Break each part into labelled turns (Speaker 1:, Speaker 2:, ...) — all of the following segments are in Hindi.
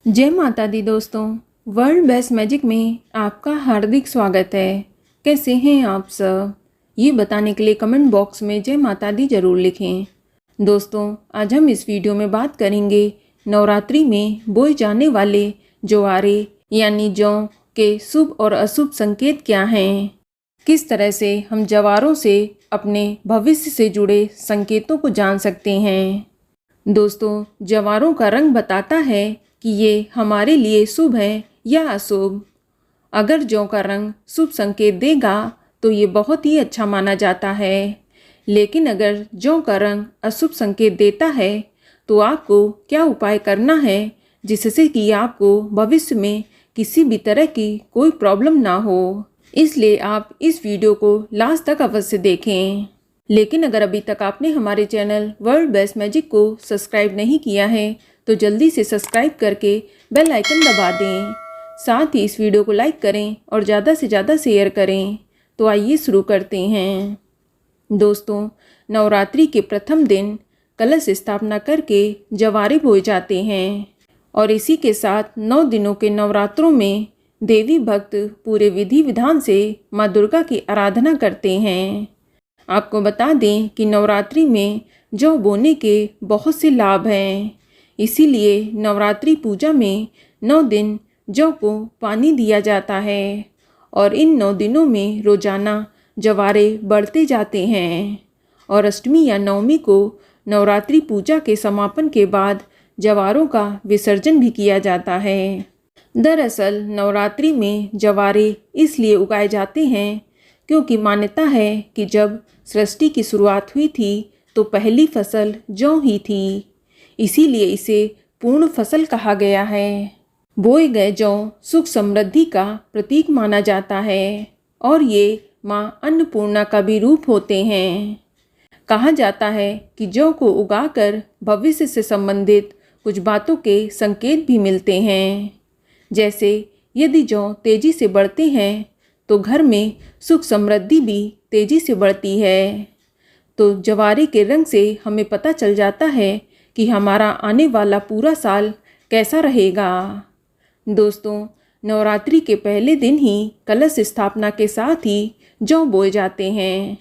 Speaker 1: जय माता दी दोस्तों। वर्ल्ड बेस्ट मैजिक में आपका हार्दिक स्वागत है। कैसे हैं आप सब? ये बताने के लिए कमेंट बॉक्स में जय माता दी ज़रूर लिखें। दोस्तों, आज हम इस वीडियो में बात करेंगे नवरात्रि में बोए जाने वाले ज्वारे यानी जौ के शुभ और अशुभ संकेत क्या हैं। किस तरह से हम जवारों से अपने भविष्य से जुड़े संकेतों को जान सकते हैं। दोस्तों, जवारों का रंग बताता है कि ये हमारे लिए शुभ है या अशुभ। अगर जौ का रंग शुभ संकेत देगा तो ये बहुत ही अच्छा माना जाता है, लेकिन अगर जौ का रंग अशुभ संकेत देता है तो आपको क्या उपाय करना है जिससे कि आपको भविष्य में किसी भी तरह की कोई प्रॉब्लम ना हो। इसलिए आप इस वीडियो को लास्ट तक अवश्य देखें। लेकिन अगर अभी तक आपने हमारे चैनल वर्ल्ड बेस्ट मैजिक को सब्सक्राइब नहीं किया है तो जल्दी से सब्सक्राइब करके बेल आइकन दबा दें। साथ ही इस वीडियो को लाइक करें और ज़्यादा से ज़्यादा शेयर करें। तो आइए शुरू करते हैं। दोस्तों, नवरात्रि के प्रथम दिन कलश स्थापना करके जवारे बोए जाते हैं और इसी के साथ 9 दिनों के नवरात्रों में देवी भक्त पूरे विधि विधान से माँ दुर्गा की आराधना करते हैं। आपको बता दें कि नवरात्रि में जौ बोने के बहुत से लाभ हैं। इसीलिए नवरात्रि पूजा में 9 दिन जौ को पानी दिया जाता है और इन 9 दिनों में रोजाना जवारे बढ़ते जाते हैं और अष्टमी या नवमी को नवरात्रि पूजा के समापन के बाद जवारों का विसर्जन भी किया जाता है। दरअसल नवरात्रि में जवारे इसलिए उगाए जाते हैं क्योंकि मान्यता है कि जब सृष्टि की शुरुआत हुई थी तो पहली फसल जौ ही थी, इसीलिए इसे पूर्ण फसल कहा गया है। बोए गए जौ सुख समृद्धि का प्रतीक माना जाता है और ये माँ अन्नपूर्णा का भी रूप होते हैं। कहा जाता है कि जौ को उगाकर भविष्य से संबंधित कुछ बातों के संकेत भी मिलते हैं। जैसे यदि जौ तेजी से बढ़ते हैं तो घर में सुख समृद्धि भी तेजी से बढ़ती है। तो जवारे के रंग से हमें पता चल जाता है कि हमारा आने वाला पूरा साल कैसा रहेगा। दोस्तों, नवरात्रि के पहले दिन ही कलश स्थापना के साथ ही जौ बोए जाते हैं।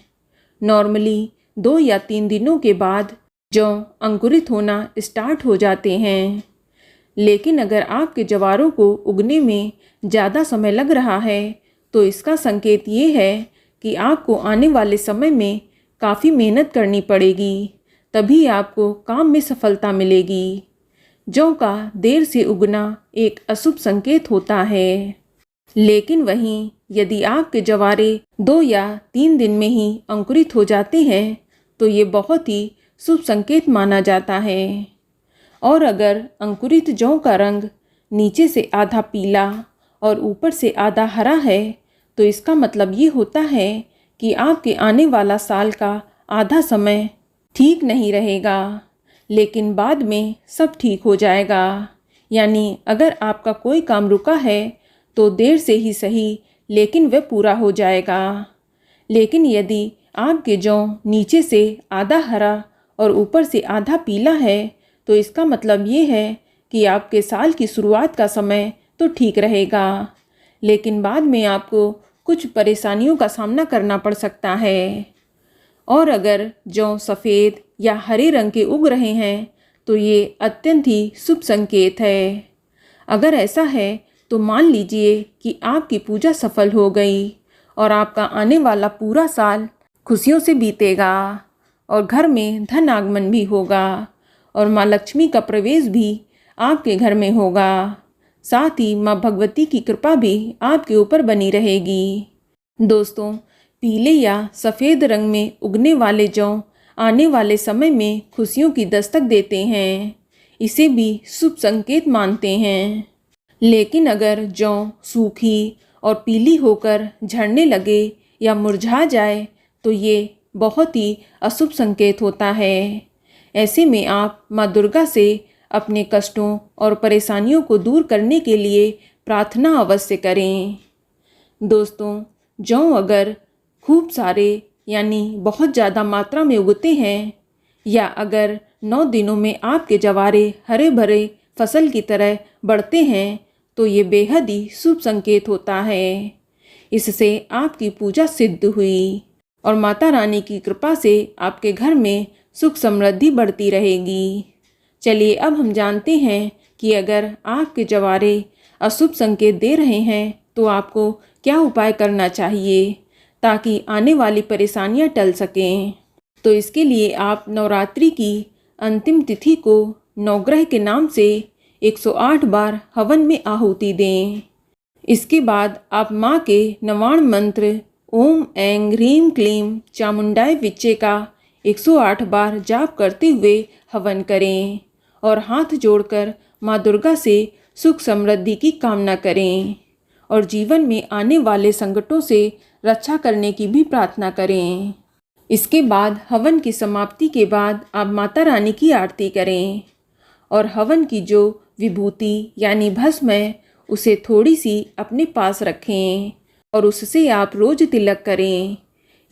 Speaker 1: नॉर्मली 2 या 3 दिनों के बाद जौ अंकुरित होना स्टार्ट हो जाते हैं, लेकिन अगर आपके जवारों को उगने में ज़्यादा समय लग रहा है तो इसका संकेत ये है कि आपको आने वाले समय में काफ़ी मेहनत करनी पड़ेगी, तभी आपको काम में सफलता मिलेगी। जौ का देर से उगना एक अशुभ संकेत होता है, लेकिन वहीं यदि आपके जवारे 2 या 3 दिन में ही अंकुरित हो जाते हैं तो ये बहुत ही शुभ संकेत माना जाता है। और अगर अंकुरित जौ का रंग नीचे से आधा पीला और ऊपर से आधा हरा है तो इसका मतलब ये होता है कि आपके आने वाला साल का आधा समय ठीक नहीं रहेगा, लेकिन बाद में सब ठीक हो जाएगा। यानी अगर आपका कोई काम रुका है तो देर से ही सही, लेकिन वह पूरा हो जाएगा। लेकिन यदि आपके जौ नीचे से आधा हरा और ऊपर से आधा पीला है तो इसका मतलब ये है कि आपके साल की शुरुआत का समय तो ठीक रहेगा, लेकिन बाद में आपको कुछ परेशानियों का सामना करना पड़ सकता है। और अगर जौ सफ़ेद या हरे रंग के उग रहे हैं तो ये अत्यंत ही शुभ संकेत है। अगर ऐसा है तो मान लीजिए कि आपकी पूजा सफल हो गई और आपका आने वाला पूरा साल खुशियों से बीतेगा और घर में धन आगमन भी होगा और माँ लक्ष्मी का प्रवेश भी आपके घर में होगा। साथ ही माँ भगवती की कृपा भी आपके ऊपर बनी रहेगी। दोस्तों, पीले या सफ़ेद रंग में उगने वाले जौ आने वाले समय में खुशियों की दस्तक देते हैं, इसे भी शुभ संकेत मानते हैं। लेकिन अगर जौ सूखी और पीली होकर झड़ने लगे या मुरझा जाए तो ये बहुत ही अशुभ संकेत होता है। ऐसे में आप माँ दुर्गा से अपने कष्टों और परेशानियों को दूर करने के लिए प्रार्थना अवश्य करें। दोस्तों, जौ अगर खूब सारे यानी बहुत ज़्यादा मात्रा में उगते हैं या अगर 9 दिनों में आपके जवारे हरे भरे फसल की तरह बढ़ते हैं तो ये बेहद ही शुभ संकेत होता है। इससे आपकी पूजा सिद्ध हुई और माता रानी की कृपा से आपके घर में सुख समृद्धि बढ़ती रहेगी। चलिए अब हम जानते हैं कि अगर आपके जवारे अशुभ संकेत दे रहे हैं तो आपको क्या उपाय करना चाहिए ताकि आने वाली परेशानियां टल सकें। तो इसके लिए आप नवरात्रि की अंतिम तिथि को नवग्रह के नाम से 108 बार हवन में आहुति दें। इसके बाद आप माँ के नवाण मंत्र ओम ऐं ह्रीं क्लीं चामुंडाय विच्चे का 108 बार जाप करते हुए हवन करें और हाथ जोड़कर माँ दुर्गा से सुख समृद्धि की कामना करें और जीवन में आने वाले संकटों से रक्षा करने की भी प्रार्थना करें। इसके बाद हवन की समाप्ति के बाद आप माता रानी की आरती करें और हवन की जो विभूति यानी भस्म है उसे थोड़ी सी अपने पास रखें और उससे आप रोज तिलक करें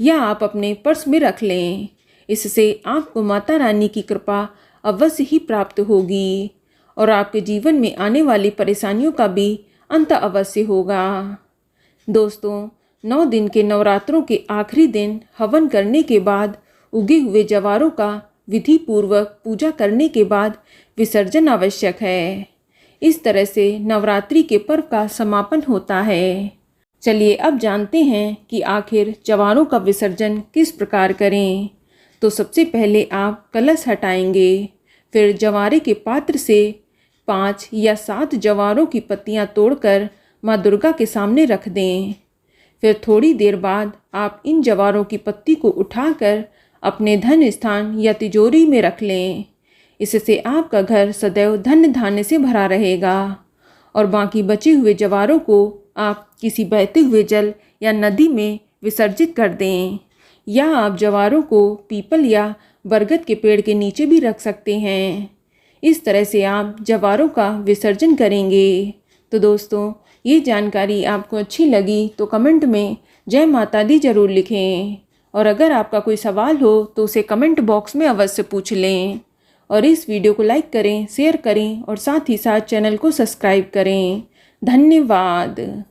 Speaker 1: या आप अपने पर्स में रख लें। इससे आपको माता रानी की कृपा अवश्य ही प्राप्त होगी और आपके जीवन में आने वाली परेशानियों का भी अंत अवश्य होगा। दोस्तों, 9 दिन के नवरात्रों के आखिरी दिन हवन करने के बाद उगे हुए जवारों का विधि पूर्वक पूजा करने के बाद विसर्जन आवश्यक है। इस तरह से नवरात्रि के पर्व का समापन होता है। चलिए अब जानते हैं कि आखिर जवारों का विसर्जन किस प्रकार करें। तो सबसे पहले आप कलश हटाएंगे, फिर जवारे के पात्र से 5 या 7 जवारों की पत्तियां तोड़कर माँ दुर्गा के सामने रख दें। फिर थोड़ी देर बाद आप इन जवारों की पत्ती को उठाकर अपने धन स्थान या तिजोरी में रख लें। इससे आपका घर सदैव धन धान्य से भरा रहेगा और बाकी बचे हुए जवारों को आप किसी बहते हुए जल या नदी में विसर्जित कर दें या आप जवारों को पीपल या बरगद के पेड़ के नीचे भी रख सकते हैं। इस तरह से आप जवारों का विसर्जन करेंगे। तो दोस्तों, ये जानकारी आपको अच्छी लगी तो कमेंट में जय माता दी जरूर लिखें और अगर आपका कोई सवाल हो तो उसे कमेंट बॉक्स में अवश्य पूछ लें और इस वीडियो को लाइक करें, शेयर करें और साथ ही साथ चैनल को सब्सक्राइब करें। धन्यवाद।